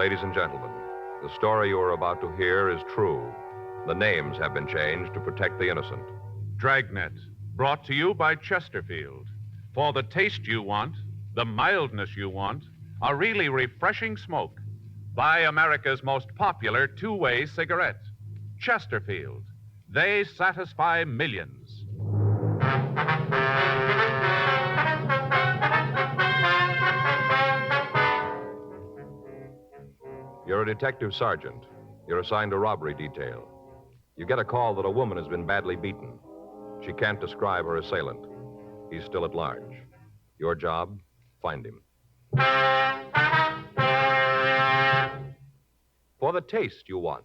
Ladies and gentlemen, the story you are about to hear is true. The names have been changed to protect the innocent. Dragnet, brought to you by Chesterfield. For the taste you want, the mildness you want, a really refreshing smoke. Buy America's most popular two-way cigarette, Chesterfield. They satisfy millions. You're a detective sergeant. You're assigned a robbery detail. You get a call that a woman has been badly beaten. She can't describe her assailant. He's still at large. Your job, find him. For the taste you want,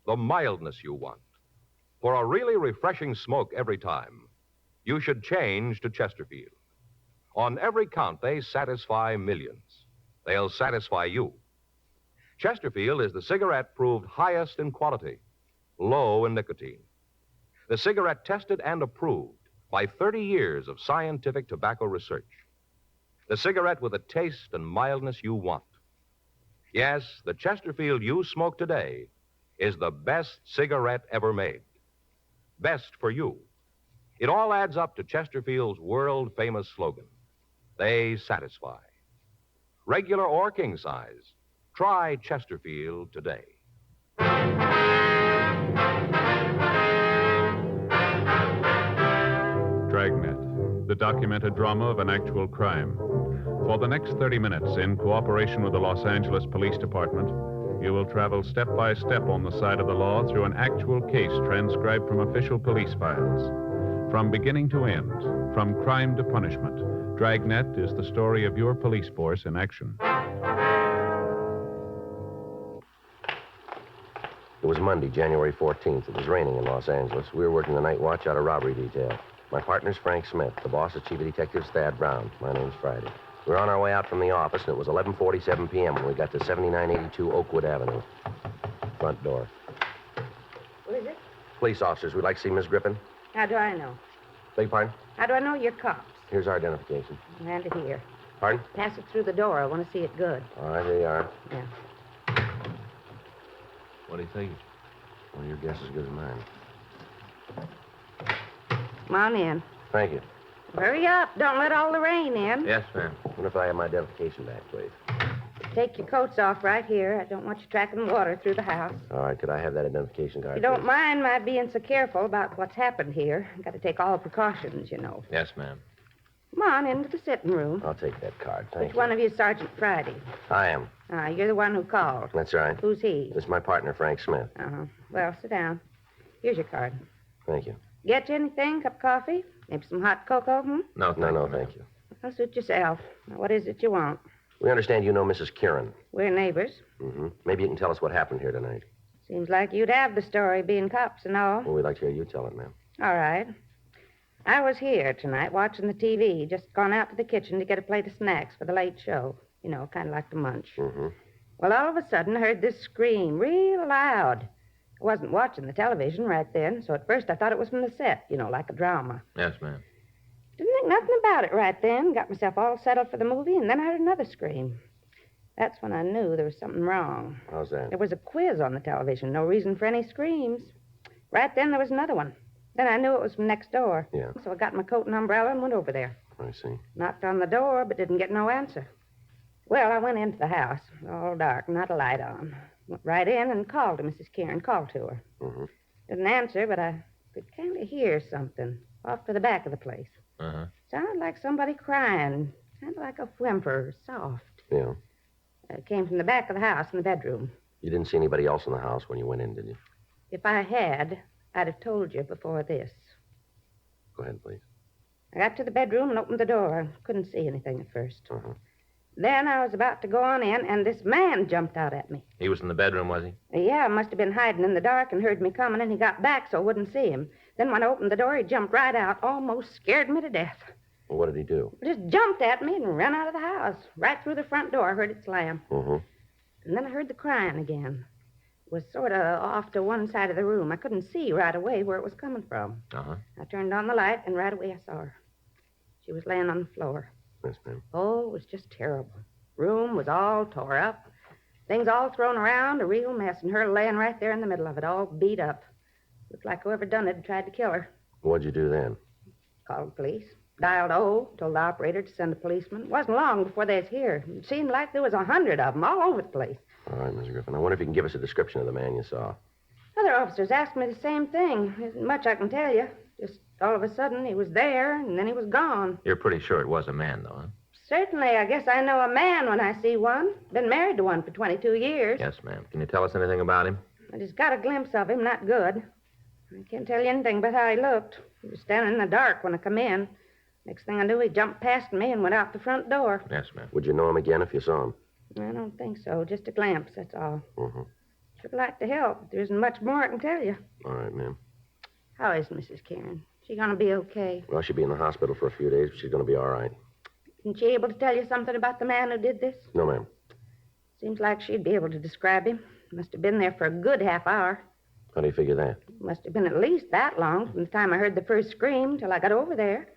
the mildness you want, for a really refreshing smoke every time, you should change to Chesterfield. On every count, they satisfy millions. They'll satisfy you. Chesterfield is the cigarette proved highest in quality, low in nicotine. The cigarette tested and approved by 30 years of scientific tobacco research. The cigarette with the taste and mildness you want. Yes, the Chesterfield you smoke today is the best cigarette ever made. Best for you. It all adds up to Chesterfield's world-famous slogan. They satisfy. Regular or king size, try Chesterfield today. Dragnet, the documented drama of an actual crime. For the next 30 minutes, in cooperation with the Los Angeles Police Department, you will travel step by step on the side of the law through an actual case transcribed from official police files. From beginning to end, from crime to punishment, Dragnet is the story of your police force in action. It was Monday, January 14th. It was raining in Los Angeles. We were working the night watch out of robbery detail. My partner's Frank Smith. The boss is Chief of Detectives Thad Brown. My name's Friday. We were on our way out from the office, and it was 11:47 p.m. when we got to 7982 Oakwood Avenue. Front door. Who is it? Police officers. We'd like to see Miss Griffin. How do I know? Beg your pardon? How do I know you're cops? Here's our identification. Hand it here. Pardon? Pass it through the door. I want to see it good. All right, here you are. Yeah. What do you think? Well, your guess is as good as mine. Come on in. Thank you. Hurry up. Don't let all the rain in. Yes, ma'am. What if I have my identification back, please? Take your coats off right here. I don't want you tracking water through the house. All right, could I have that identification card, If you don't please? mind my being so careful about what's happened here. Got to take all precautions, you know. Yes, ma'am. Come on into the sitting room. I'll take that card. Thank Which you. one of you is Sergeant Friday? I am. You're the one who called. That's right. Who's he? This is my partner, Frank Smith. Uh-huh. Well, sit down. Here's your card. Thank you. Get you anything? Cup of coffee? Maybe some hot cocoa? No, thank you. Well, suit yourself. Now, what is it you want? We understand you know Mrs. Kieran. We're neighbors. Mm-hmm. Maybe you can tell us what happened here tonight. Seems like you'd have the story, being cops and all. Well, we'd like to hear you tell it, ma'am. All right. I was here tonight watching the TV. Just gone out to the kitchen to get a plate of snacks for the late show. You know, kind of like to munch. Mm-hmm. Well, all of a sudden, I heard this scream real loud. I wasn't watching the television right then, so at first I thought it was from the set, you know, like a drama. Yes, ma'am. Didn't think nothing about it right then. Got myself all settled for the movie, and then I heard another scream. That's when I knew there was something wrong. How's that? There was a quiz on the television. No reason for any screams. Right then, there was another one. Then I knew it was from next door. Yeah. So I got my coat and umbrella and went over there. I see. Knocked on the door, but didn't get no answer. Well, I went into the house, all dark, not a light on. Went right in and called to Mrs. Kieran, called to her. Mm-hmm. Didn't answer, but I could kind of hear something off to the back of the place. Uh-huh. Sounded like somebody crying, kind of like a whimper, soft. Yeah. It came from the back of the house in the bedroom. You didn't see anybody else in the house when you went in, did you? If I had, I'd have told you before this. Go ahead, please. I got to the bedroom and opened the door. Couldn't see anything at first. Uh-huh. Then I was about to go on in, and this man jumped out at me. He was in the bedroom, was he? Yeah, must have been hiding in the dark and heard me coming, and he got back so I wouldn't see him. Then when I opened the door, he jumped right out, almost scared me to death. Well, what did he do? Just jumped at me and ran out of the house. Right through the front door, I heard it slam. Mm-hmm. And then I heard the crying again. It was sort of off to one side of the room. I couldn't see right away where it was coming from. Uh-huh. I turned on the light, and right away I saw her. She was laying on the floor. Yes, ma'am. Oh, it was just terrible. Room was all tore up. Things all thrown around, a real mess, and her laying right there in the middle of it, all beat up. Looked like whoever done it had tried to kill her. What'd you do then? Called the police. Dialed O, told the operator to send a policeman. It wasn't long before they was here. It seemed like there was 100 of them all over the place. All right, Miss Griffin. I wonder if you can give us a description of the man you saw. Other officers asked me the same thing. Isn't much I can tell you. Just all of a sudden, he was there, and then he was gone. You're pretty sure it was a man, though, huh? Certainly, I guess I know a man when I see one. Been married to one for 22 years. Yes, ma'am. Can you tell us anything about him? I just got a glimpse of him, not good. I can't tell you anything about how he looked. He was standing in the dark when I come in. Next thing I knew, he jumped past me and went out the front door. Yes, ma'am. Would you know him again if you saw him? I don't think so. Just a glimpse, that's all. Mm-hmm. Should like to help, but there isn't much more I can tell you. All right, ma'am. How is Mrs. Karen? She gonna be okay? Well, she'll be in the hospital for a few days, but she's going to be all right. Isn't she able to tell you something about the man who did this? No, ma'am. Seems like she'd be able to describe him. Must have been there for a good half hour. How do you figure that? Must have been at least that long from the time I heard the first scream till I got over there.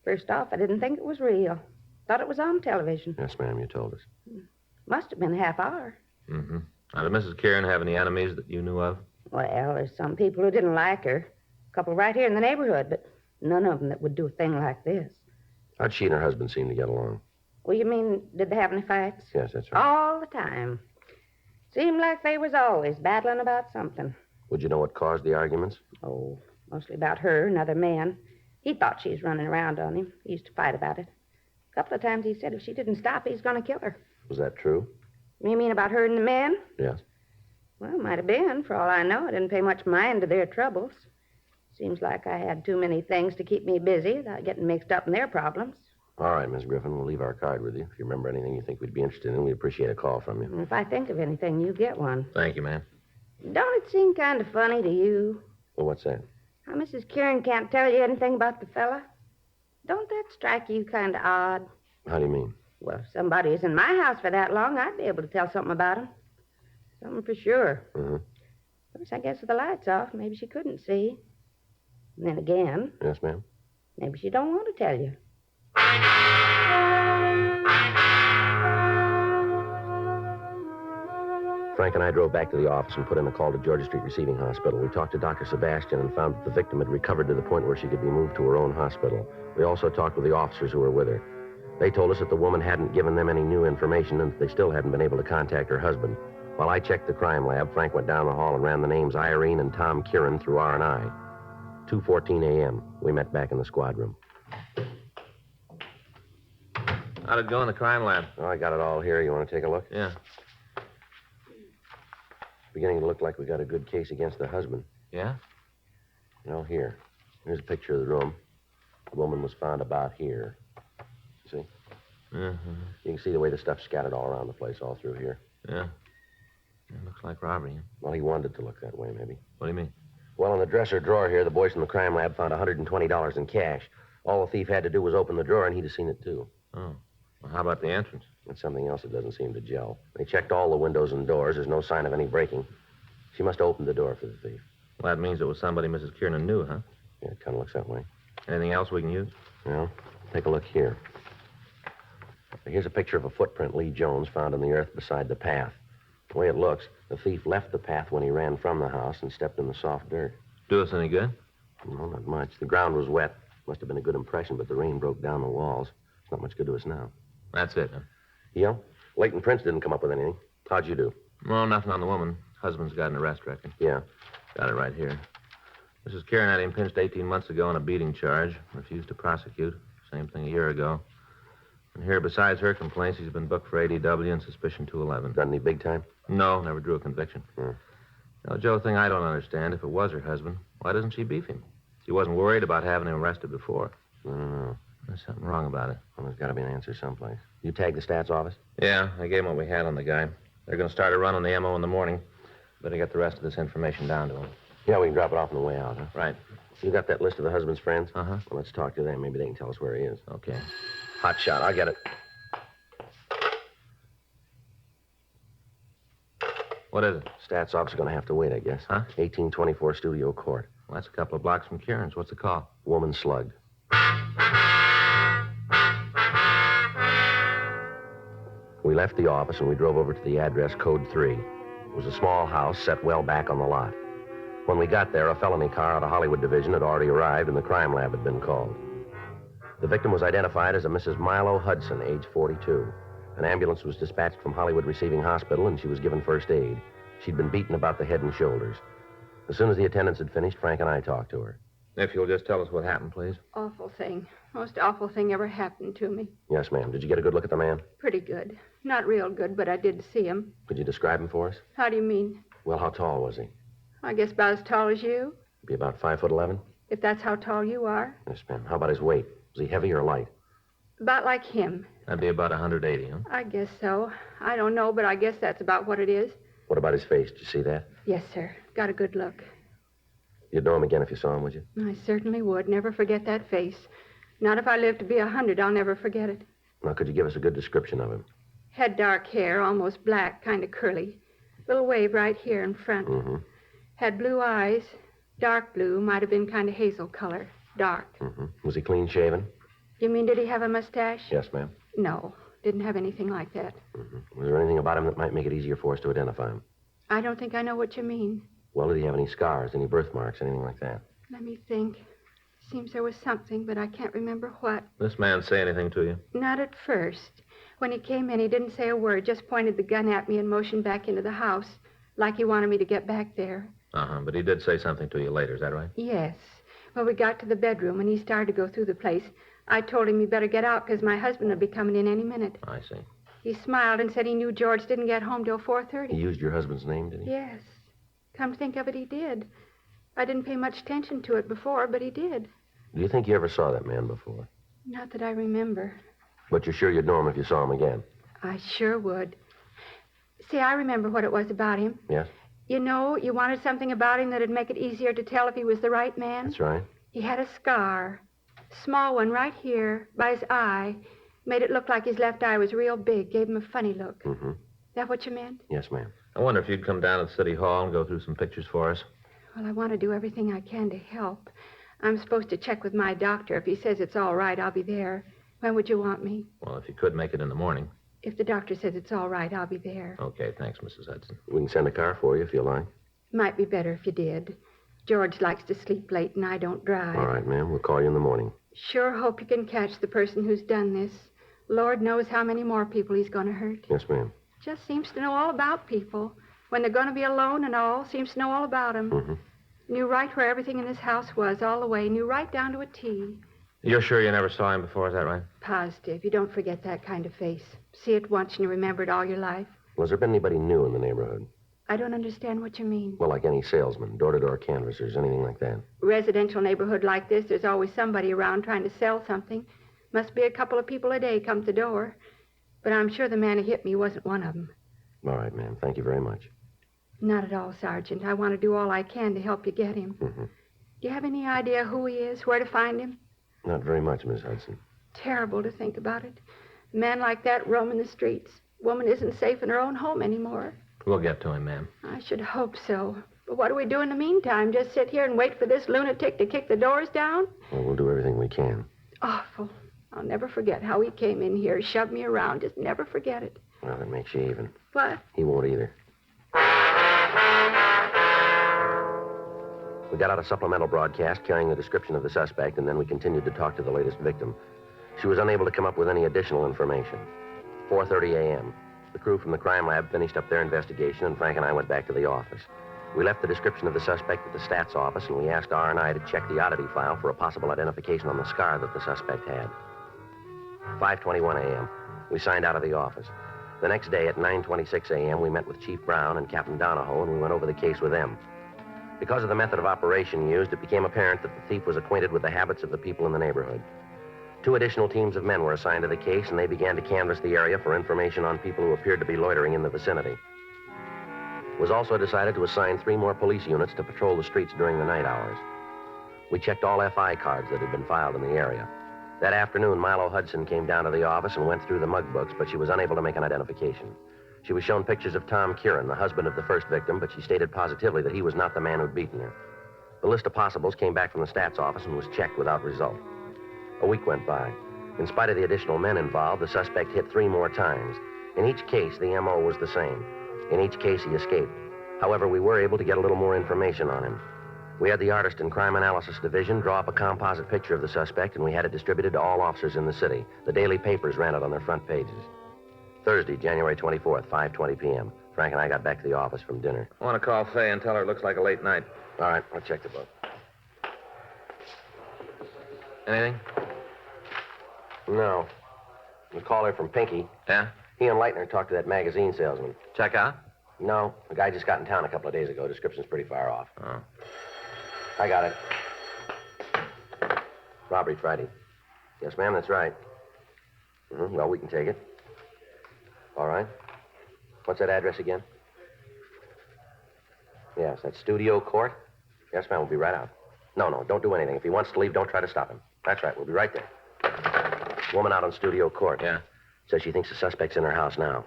First off, I didn't think it was real. Thought it was on television. Yes, ma'am, you told us. Must have been a half hour. Mm-hmm. Now, did Mrs. Kieran have any enemies that you knew of? Well, there's some people who didn't like her. A couple right here in the neighborhood, but none of them that would do a thing like this. How'd she and her husband seem to get along? Well, you mean, did they have any fights? Yes, that's right. All the time. Seemed like they was always battling about something. Would you know what caused the arguments? Oh, mostly about her and other men. He thought she was running around on him. He used to fight about it. A couple of times he said if she didn't stop, he's going to kill her. Was that true? You mean about her and the men? Yes. Well, might have been. For all I know, I didn't pay much mind to their troubles. Seems like I had too many things to keep me busy without getting mixed up in their problems. All right, Miss Griffin, we'll leave our card with you. If you remember anything you think we'd be interested in, we'd appreciate a call from you. And if I think of anything, you get one. Thank you, ma'am. Don't it seem kind of funny to you Well, what's that? how Mrs. Kieran can't tell you anything about the fella? Don't that strike you kind of odd? How do you mean? Well, if somebody was in my house for that long, I'd be able to tell something about him. Something for sure. Mm-hmm. Of course, I guess with the lights off, maybe she couldn't see. And then again, Yes, ma'am? maybe she don't want to tell you. Frank and I drove back to the office and put in a call to Georgia Street Receiving Hospital. We talked to Dr. Sebastian and found that the victim had recovered to the point where she could be moved to her own hospital. We also talked with the officers who were with her. They told us that the woman hadn't given them any new information and that they still hadn't been able to contact her husband. While I checked the crime lab, Frank went down the hall and ran the names Irene and Tom Kieran through R&I. 2:14 a.m. We met back in the squad room. How'd it go in the crime lab? Oh, I got it all here. You want to take a look? Yeah. Beginning to look like we got a good case against the husband. Yeah? Here. Here's a picture of the room. The woman was found about here. See? Mm-hmm. You can see the way the stuff's scattered all around the place, all through here. Yeah. It looks like robbery. Huh? Well, he wanted it to look that way, maybe. What do you mean? Well, in the dresser drawer here, the boys from the crime lab found $120 in cash. All the thief had to do was open the drawer, and he'd have seen it, too. Oh. Well, how about the entrance? That's something else that doesn't seem to gel. They checked all the windows and doors. There's no sign of any breaking. She must have opened the door for the thief. Well, that means it was somebody Mrs. Kieran knew, huh? Yeah, it kind of looks that way. Anything else we can use? Well, take a look here. Here's a picture of a footprint Lee Jones found in the earth beside the path. The way it looks, the thief left the path when he ran from the house and stepped in the soft dirt. Do us any good? No, not much. The ground was wet. Must have been a good impression, but the rain broke down the walls. It's not much good to us now. That's it, huh? Yeah? Leighton Prince didn't come up with anything. How'd you do? Well, nothing on the woman. Husband's got an arrest record. Yeah. Got it right here. Mrs. Kieran had him pinched 18 months ago on a beating charge. Refused to prosecute. Same thing a year ago. And here, besides her complaints, he's been booked for ADW and suspicion 211. Got any big time? No, never drew a conviction. Now, Joe, thing I don't understand, if it was her husband, why doesn't she beef him? She wasn't worried about having him arrested before. I don't know. There's something wrong about it. Well, there's got to be an answer someplace. You tagged the stats office? Yeah, I gave him what we had on the guy. They're going to start a run on the MO in the morning. Better get the rest of this information down to him. Yeah, we can drop it off on the way out, huh? Right. You got that list of the husband's friends? Uh-huh. Well, let's talk to them. Maybe they can tell us where he is. Okay. Hot shot. I'll get it. What is it? Stats office are going to have to wait, I guess. Huh? 1824 Studio Court. Well, that's a couple of blocks from Kieran's. What's the call? Woman slugged. We left the office and we drove over to the address code 3. It was a small house set well back on the lot. When we got there, a felony car out of Hollywood Division had already arrived and the crime lab had been called. The victim was identified as a Mrs. Milo Hudson, age 42. An ambulance was dispatched from Hollywood Receiving Hospital and she was given first aid. She'd been beaten about the head and shoulders. As soon as the attendants had finished, Frank and I talked to her. If you'll just tell us what happened, please. Awful thing. Most awful thing ever happened to me. Yes, ma'am. Did you get a good look at the man? Pretty good. Not real good, but I did see him. Could you describe him for us? How do you mean? Well, how tall was he? I guess about as tall as you, Be about 5'11"? if that's how tall you are. Yes, ma'am. How about his weight? Was he heavy or light? About like him. That'd be about 180, huh? I guess so. I don't know, but I guess that's about what it is. What about his face? Did you see that? Yes, sir. Got a good look. You'd know him again if you saw him, would you? I certainly would. Never forget that face. Not if I live to be 100, I'll never forget it. Now, could you give us a good description of him? Had dark hair, almost black, kind of curly. Little wave right here in front. Mm-hmm. Had blue eyes, dark blue, might have been kind of hazel color. Dark. Mm-hmm. Was he clean shaven? You mean, did he have a mustache? Yes, ma'am. No, didn't have anything like that. Mm-hmm. Was there anything about him that might make it easier for us to identify him? I don't think I know what you mean. Well, did he have any scars, any birthmarks, anything like that? Let me think. Seems there was something, but I can't remember what. This man say anything to you? Not at first. When he came in, he didn't say a word, just pointed the gun at me and motioned back into the house, like he wanted me to get back there. Uh-huh, but he did say something to you later, is that right? Yes. When we got to the bedroom and he started to go through the place, I told him he better get out because my husband would be coming in any minute. I see. He smiled and said he knew George didn't get home till 4:30. He used your husband's name, did he? Yes. Come to think of it, he did. I didn't pay much attention to it before, but he did. Do you think you ever saw that man before? Not that I remember. But you're sure you'd know him if you saw him again? I sure would. See, I remember what it was about him. Yes? You know, you wanted something about him that'd make it easier to tell if he was the right man. That's right. He had a scar. Small one right here by his eye. Made it look like his left eye was real big. Gave him a funny look. Mm-hmm. That what you meant? Yes, ma'am. I wonder if you'd come down to City Hall and go through some pictures for us. Well, I want to do everything I can to help. I'm supposed to check with my doctor. If he says it's all right, I'll be there. When would you want me? Well, if you could make it in the morning. If the doctor says it's all right, I'll be there. Okay, thanks, Mrs. Hudson. We can send a car for you if you like. Might be better if you did. George likes to sleep late and I don't drive. All right, ma'am. We'll call you in the morning. Sure hope you can catch the person who's done this. Lord knows how many more people he's going to hurt. Yes, ma'am. Just seems to know all about people. When they're going to be alone and all, seems to know all about them. Mm-hmm. Knew right where everything in this house was, all the way. Knew right down to a T. You're sure you never saw him before, is that right? Positive. You don't forget that kind of face. See it once and you remember it all your life. Was there been anybody new in the neighborhood? I don't understand what you mean. Well, like any salesman, door-to-door canvassers, anything like that? Residential neighborhood like this, there's always somebody around trying to sell something. Must be a couple of people a day come to the door. But I'm sure the man who hit me wasn't one of them. All right, ma'am. Thank you very much. Not at all, Sergeant. I want to do all I can to help you get him. Mm-hmm. Do you have any idea who he is, where to find him? Not very much, Miss Hudson. Terrible to think about it. A man like that roaming the streets. Woman isn't safe in her own home anymore. We'll get to him, ma'am. I should hope so. But what do we do in the meantime? Just sit here and wait for this lunatic to kick the doors down? Well, we'll do everything we can. Awful. I'll never forget how he came in here, shoved me around. Just never forget it. Well, that makes you even. What? He won't either. We got out a supplemental broadcast carrying the description of the suspect, and then we continued to talk to the latest victim. She was unable to come up with any additional information. 4:30 a.m. The crew from the crime lab finished up their investigation, and Frank and I went back to the office. We left the description of the suspect at the stats office, and we asked R&I to check the oddity file for a possible identification on the scar that the suspect had. 5:21 a.m. We signed out of the office. The next day at 9:26 a.m., we met with Chief Brown and Captain Donahoe, and we went over the case with them. Because of the method of operation used, it became apparent that the thief was acquainted with the habits of the people in the neighborhood. 2 additional teams of men were assigned to the case, and they began to canvass the area for information on people who appeared to be loitering in the vicinity. It was also decided to assign 3 more police units to patrol the streets during the night hours. We checked all FI cards that had been filed in the area. That afternoon, Milo Hudson came down to the office and went through the mug books, but she was unable to make an identification. She was shown pictures of Tom Kieran, the husband of the first victim, but she stated positively that he was not the man who'd beaten her. The list of possibles came back from the stats office and was checked without result. A week went by. In spite of the additional men involved, the suspect hit 3 more times. In each case, the M.O. was the same. In each case, he escaped. However, we were able to get a little more information on him. We had the artist in Crime Analysis Division draw up a composite picture of the suspect, and we had it distributed to all officers in the city. The daily papers ran it on their front pages. Thursday, January 24th, 5:20 p.m. Frank and I got back to the office from dinner. I want to call Fay and tell her it looks like a late night. All right, I'll check the book. Anything? No. We call her from Pinky. Yeah? He and Leitner talked to that magazine salesman. Check out? No, the guy just got in town a couple of days ago. Description's pretty far off. Oh. I got it. Robbery Friday. Yes, ma'am, that's right. Well, we can take it. All right. What's that address again? Yes, that's Studio Court. Yes, ma'am, we'll be right out. No, don't do anything. If he wants to leave, don't try to stop him. That's right, we'll be right there. Woman out on Studio Court. Yeah. Says she thinks the suspect's in her house now.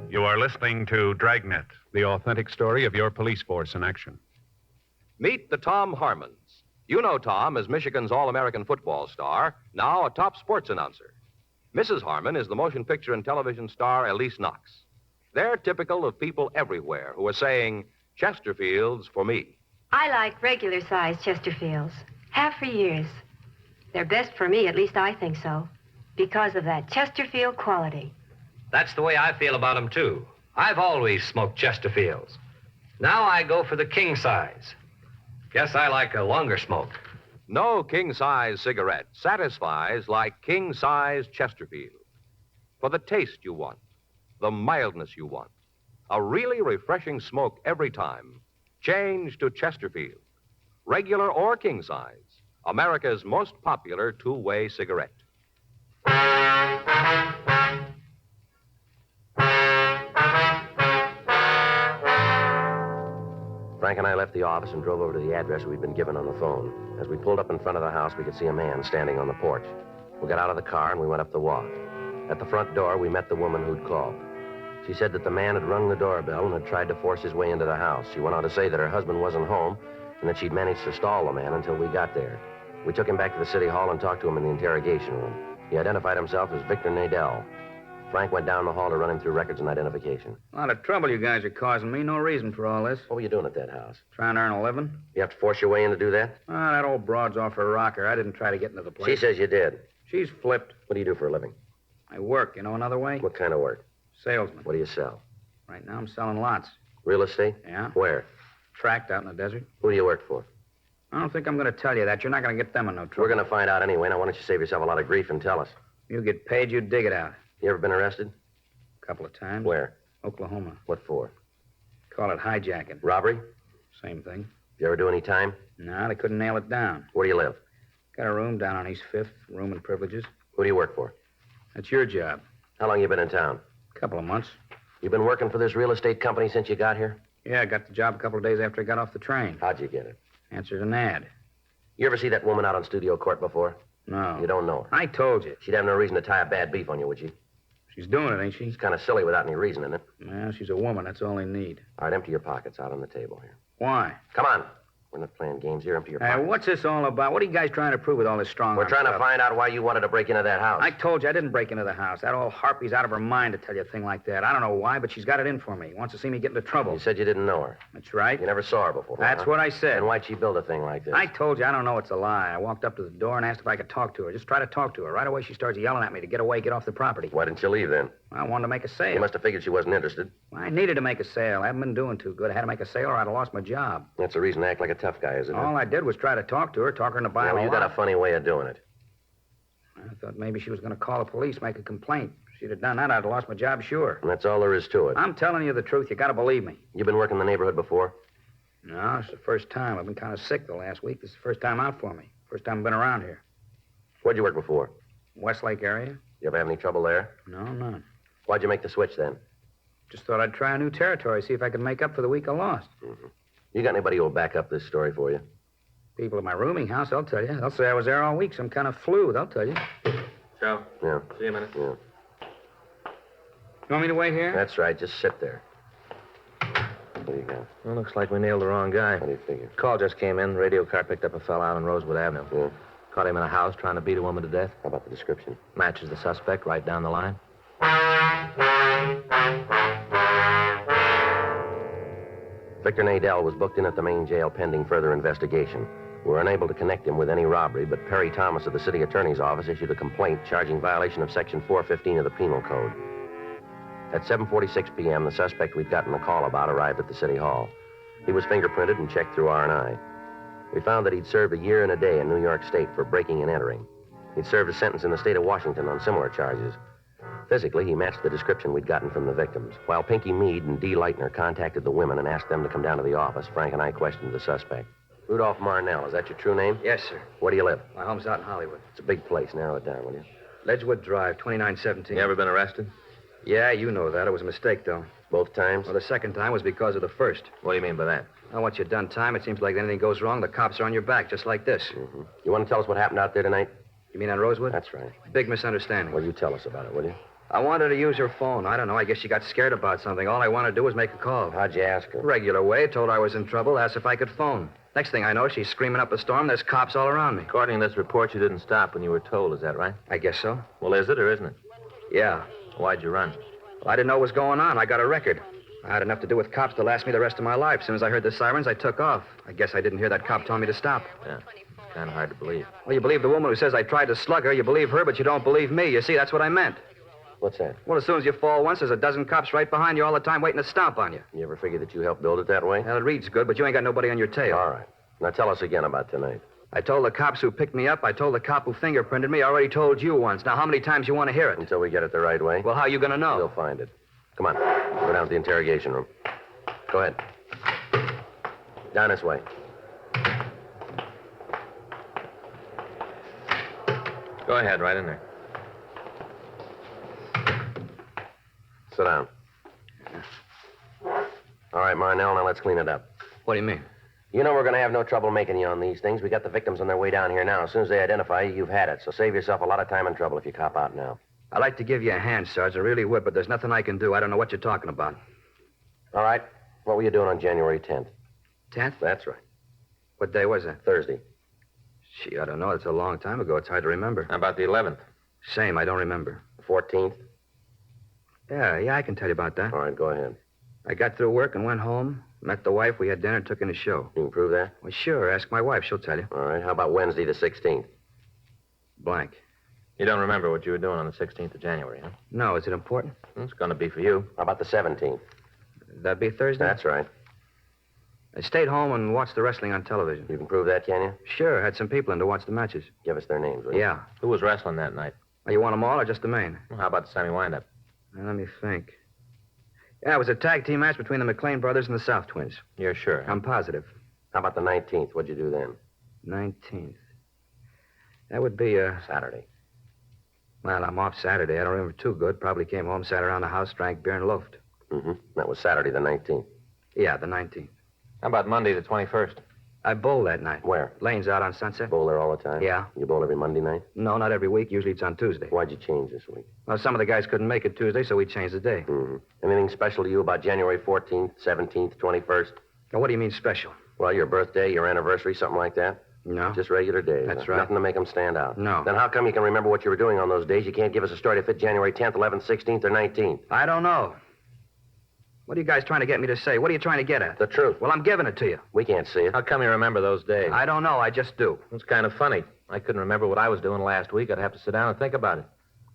You are listening to Dragnet, the authentic story of your police force in action. Meet the Tom Harmons. You know Tom as Michigan's All-American football star, now a top sports announcer. Mrs. Harmon is the motion picture and television star Elise Knox. They're typical of people everywhere who are saying, Chesterfields for me. I like regular-sized Chesterfields. Have for years. They're best for me, at least I think so, because of that Chesterfield quality. That's the way I feel about them, too. I've always smoked Chesterfields. Now I go for the king size. Guess I like a longer smoke. No king-size cigarette satisfies like king-size Chesterfield. For the taste you want, the mildness you want, a really refreshing smoke every time, change to Chesterfield. Regular or king-size, America's most popular two-way cigarette. Frank and I left the office and drove over to the address we'd been given on the phone. As we pulled up in front of the house, we could see a man standing on the porch. We got out of the car and we went up the walk. At the front door, we met the woman who'd called. She said that the man had rung the doorbell and had tried to force his way into the house. She went on to say that her husband wasn't home and that she'd managed to stall the man until we got there. We took him back to the city hall and talked to him in the interrogation room. He identified himself as Victor Nadell. Frank went down the hall to run him through records and identification. A lot of trouble you guys are causing me. No reason for all this. What were you doing at that house? Trying to earn a living. You have to force your way in to do that? Ah, that old broad's off her rocker. I didn't try to get into the place. She says you did. She's flipped. What do you do for a living? I work, you know another way? What kind of work? Salesman. What do you sell? Right now I'm selling lots. Real estate? Yeah. Where? Tracked out in the desert. Who do you work for? I don't think I'm going to tell you that. You're not going to get them in no trouble. We're going to find out anyway. Now, why don't you save yourself a lot of grief and tell us? You get paid, you dig it out. You ever been arrested? A couple of times. Where? Oklahoma. What for? Call it hijacking. Robbery? Same thing. You ever do any time? No, they couldn't nail it down. Where do you live? Got a room down on East 5th, room and privileges. Who do you work for? That's your job. How long you been in town? A couple of months. You been working for this real estate company since you got here? Yeah, I got the job a couple of days after I got off the train. How'd you get it? Answered an ad. You ever see that woman out on Studio Court before? No. You don't know her. I told you. She'd have no reason to tie a bad beef on you, would she? She's doing it, ain't she? It's kind of silly without any reason in it. Well, she's a woman. That's all they need. All right, empty your pockets out on the table here. Why? Come on. We're not playing games here. Empty your pockets. What's this all about? What are you guys trying to prove with all this strong We're arm trying to stuff? find out why you wanted to break into that house. I told you I didn't break into the house. That old harpy's out of her mind to tell you a thing like that. I don't know why, but she's got it in for me. Wants to see me get into trouble. You said you didn't know her. That's right. You never saw her before. That's what I said. And why'd she build a thing like this? I told you I don't know it's a lie. I walked up to the door and asked if I could talk to her. Just try to talk to her. Right away she starts yelling at me to get away, get off the property. Why didn't you leave then? I wanted to make a sale. You must have figured she wasn't interested. I needed to make a sale. I haven't been doing too good. I had to make a sale or I'd have lost my job. That's the reason to act like a tough guy, isn't it? All I did was try to talk to her, talk her into buying Well, a you got lot. a funny way of doing it. I thought maybe she was going to call the police, make a complaint. If she'd have done that, I'd have lost my job, sure. And that's all there is to it. I'm telling you the truth. You got to believe me. You been working in the neighborhood before? No, it's the first time. I've been kind of sick the last week. This is the first time out for me. First time I've been around here. Where'd you work before? Westlake area? You ever have any trouble there? No, none. Why'd you make the switch then? Just thought I'd try a new territory, see if I could make up for the week I lost. You got anybody who'll back up this story for you? People at my rooming house, they'll tell you. They'll say I was there all week, some kind of flu. They'll tell you. Joe, Yeah. see you a minute. Yeah. You want me to wait here? That's right. Just sit there. What do you got? Well, looks like we nailed the wrong guy. What do you figure? Call just came in. Radio car picked up a fella out on Rosewood Avenue. Yeah. Caught him in a house trying to beat a woman to death. How about the description? Matches the suspect right down the line. Victor Nadell was booked in at the main jail pending further investigation. We were unable to connect him with any robbery, but Perry Thomas of the city attorney's office issued a complaint charging violation of Section 415 of the Penal Code. At 7:46 p.m., the suspect we'd gotten a call about arrived at the city hall. He was fingerprinted and checked through R&I. We found that he'd served a year and a day in New York State for breaking and entering. He'd served a sentence in the state of Washington on similar charges. Physically, he matched the description we'd gotten from the victims. While Pinky Mead and Dee Leitner contacted the women and asked them to come down to the office, Frank and I questioned the suspect. Rudolph Marnell, is that your true name? Yes, sir. Where do you live? My home's out in Hollywood. It's a big place. Narrow it down, will you? Ledgewood Drive, 2917. You ever been arrested? Yeah, you know that. It was a mistake, though. Both times? Well, the second time was because of the first. What do you mean by that? Now, once you've done time, it seems like anything goes wrong, the cops are on your back, just like this. Mm-hmm. You want to tell us what happened out there tonight? You mean on Rosewood? That's right. Big misunderstanding. Well, you tell us about it, will you? I wanted to use her phone. I don't know. I guess she got scared about something. All I wanted to do was make a call. How'd you ask her? Regular way. Told her I was in trouble. Asked if I could phone. Next thing I know, she's screaming up a storm. There's cops all around me. According to this report, you didn't stop when you were told. Is that right? I guess so. Well, is it or isn't it? Yeah. Why'd you run? Well, I didn't know what was going on. I got a record. I had enough to do with cops to last me the rest of my life. As soon as I heard the sirens, I took off. I guess I didn't hear that cop tell me to stop. Yeah. Kind of hard to believe. Well, you believe the woman who says I tried to slug her. You believe her, but you don't believe me. You see, that's what I meant. What's that? Well, as soon as you fall once, there's a dozen cops right behind you all the time waiting to stomp on you. You ever figure that you helped build it that way? Well, it reads good, but you ain't got nobody on your tail. All right. Now tell us again about tonight. I told the cops who picked me up. I told the cop who fingerprinted me. I already told you once. Now, how many times you want to hear it? Until we get it the right way. Well, how you going to know? We'll find it. Come on. Go down to the interrogation room. Go ahead. Down this way. Go ahead, right in there. Sit down. All right, Marnell, now let's clean it up. What do you mean? You know we're going to have no trouble making you on these things. We got the victims on their way down here now. As soon as they identify you, you've had it. So save yourself a lot of time and trouble if you cop out now. I'd like to give you a hand, Sarge. I really would, but there's nothing I can do. I don't know what you're talking about. All right. What were you doing on January 10th? 10th? That's right. What day was that? Thursday. Gee, I don't know. It's a long time ago. It's hard to remember. How about the 11th? Same. I don't remember. 14th? Yeah, I can tell you about that. All right, go ahead. I got through work and went home, met the wife, we had dinner, took in a show. You can prove that? Well, sure. Ask my wife. She'll tell you. All right. How about Wednesday the 16th? Blank. You don't remember what you were doing on the 16th of January, huh? No, is it important? It's going to be for you. How about the 17th? That'd be Thursday? That's right. I stayed home and watched the wrestling on television. You can prove that, can you? Sure. Had some people in to watch the matches. Give us their names, will you? Yeah. Who was wrestling that night? Well, you want them all or just the main? Well, how about the semi-windup? Now, let me think. Yeah, it was a tag team match between the McLean brothers and the South Twins. You're sure? I'm positive. How about the 19th? What'd you do then? 19th. That would be, Saturday. Well, I'm off Saturday. I don't remember too good. Probably came home, sat around the house, drank beer, and loafed. Mm-hmm. That was Saturday the 19th. Yeah, the 19th. How about Monday the 21st? I bowled that night. Where? Lane's out on Sunset. Bowl there all the time? Yeah. You bowl every Monday night? No, not every week. Usually it's on Tuesday. Why'd you change this week? Well, some of the guys couldn't make it Tuesday, so we changed the day. Mm-hmm. Anything special to you about January 14th, 17th, 21st? Now, what do you mean special? Well, your birthday, your anniversary, something like that? No. Just regular days. That's huh? right. Nothing to make them stand out. No. Then how come you can remember what you were doing on those days? You can't give us a story to fit January 10th, 11th, 16th, or 19th. I don't know. What are you guys trying to get me to say? What are you trying to get at? The truth. Well, I'm giving it to you. We can't see it. How come you remember those days? I don't know. I just do. It's kind of funny. I couldn't remember what I was doing last week. I'd have to sit down and think about it.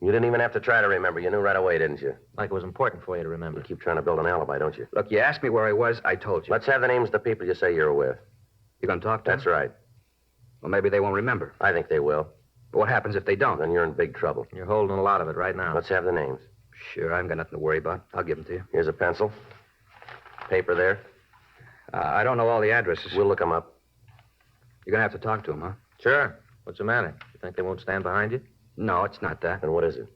You didn't even have to try to remember. You knew right away, didn't you? Like it was important for you to remember. You keep trying to build an alibi, don't you? Look, you asked me where I was. I told you. Let's have the names of the people you say you're with. You going to talk to them? That's right. Well, maybe they won't remember. I think they will. But what happens if they don't? Then you're in big trouble. You're holding a lot of it right now. Let's have the names. Sure, I haven't got nothing to worry about. I'll give them to you. Here's a pencil. Paper there. I don't know all the addresses. We'll look them up. You're going to have to talk to them, huh? Sure. What's the matter? You think they won't stand behind you? No, it's not that. And what is it?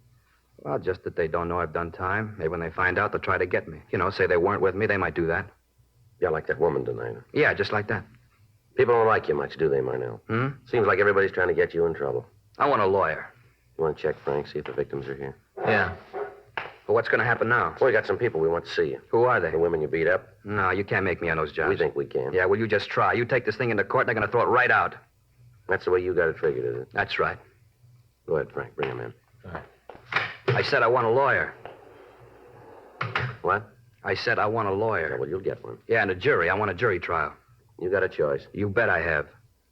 Well, just that they don't know I've done time. Maybe when they find out, they'll try to get me. You know, say they weren't with me. They might do that. Yeah, like that woman tonight. Yeah, just like that. People don't like you much, do they, Marnell? Seems like everybody's trying to get you in trouble. I want a lawyer. You want to check Frank, see if the victims are here? Yeah. Well, what's going to happen now? Well, we got some people we want to see you. Who are they? The women you beat up. No, you can't make me on those jobs. We think we can. Yeah, well, you just try. You take this thing into court, and they're going to throw it right out. That's the way you got it figured, is it? That's right. Go ahead, Frank. Bring him in. I said I want a lawyer. What? I said I want a Yeah, lawyer. well, you'll get one. Yeah, and a jury. I want a jury trial. You got a choice. You bet I have.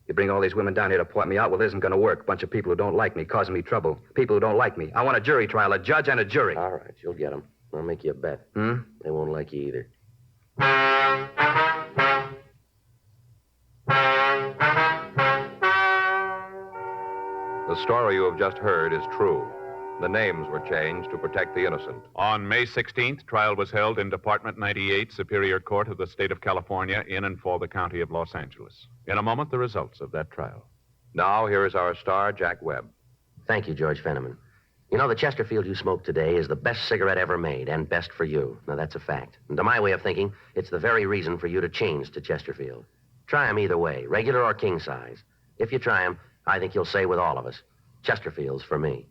You bring all these women down here to point me out, well, it isn't going to work. Bunch of people who don't like me, causing me trouble. People who don't like me. I want a jury trial, a judge and a jury. All right, you'll get them. I'll make you a bet. Hmm? They won't like you either. The story you have just heard is true. The names were changed to protect the innocent. On May 16th, trial was held in Department 98, Superior Court of the State of California, in and for the County of Los Angeles. In a moment, the results of that trial. Now, here is our star, Jack Webb. Thank you, George Fenneman. You know, the Chesterfield you smoked today is the best cigarette ever made, and best for you. Now, that's a fact. And to my way of thinking, it's the very reason for you to change to Chesterfield. Try 'em either way, regular or king size. If you try 'em, I think you'll say with all of us, Chesterfield's for me.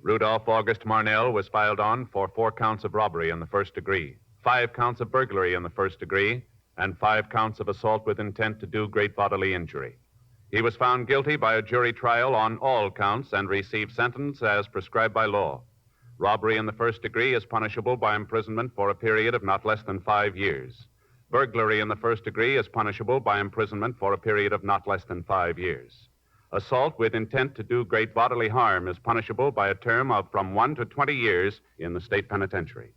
Rudolph August Marnell was filed on for 4 counts of robbery in the first degree, 5 counts of burglary in the first degree, and 5 counts of assault with intent to do great bodily injury. He was found guilty by a jury trial on all counts and received sentence as prescribed by law. Robbery in the first degree is punishable by imprisonment for a period of not less than 5 years. Burglary in the first degree is punishable by imprisonment for a period of not less than 5 years. Assault with intent to do great bodily harm is punishable by a term of from 1 to 20 years in the state penitentiary.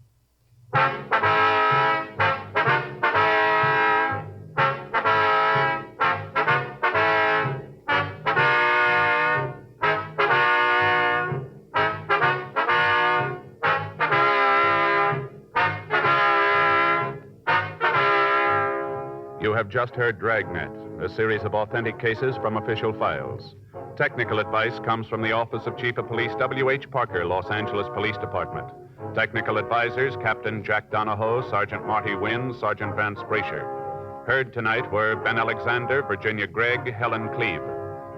You have just heard Dragnet, a series of authentic cases from official files. Technical advice comes from the Office of Chief of Police W.H. Parker, Los Angeles Police Department. Technical advisors, Captain Jack Donahoe, Sergeant Marty Wynn, Sergeant Vance Brasher. Heard tonight were Ben Alexander, Virginia Gregg, Helen Cleve.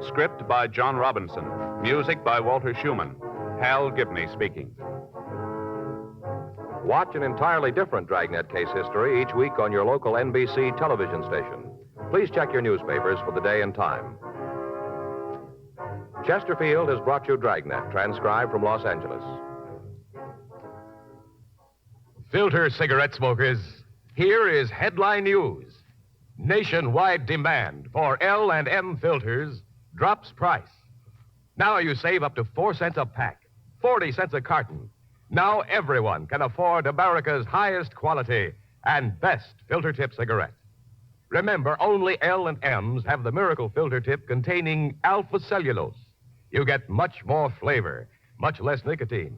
Script by John Robinson. Music by Walter Schumann. Hal Gibney speaking. Watch an entirely different Dragnet case history each week on your local NBC television station. Please check your newspapers for the day and time. Chesterfield has brought you Dragnet, transcribed from Los Angeles. Filter cigarette smokers, here is headline news. Nationwide demand for L&M filters drops price. Now you save up to 4 cents a pack, 40 cents a carton. Now everyone can afford America's highest quality and best filter tip cigarette. Remember, only L&M's have the miracle filter tip containing alpha cellulose. You get much more flavor, much less nicotine.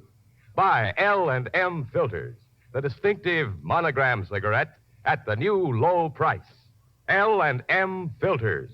Buy L&M filters, the distinctive monogram cigarette at the new low price. L&M filters.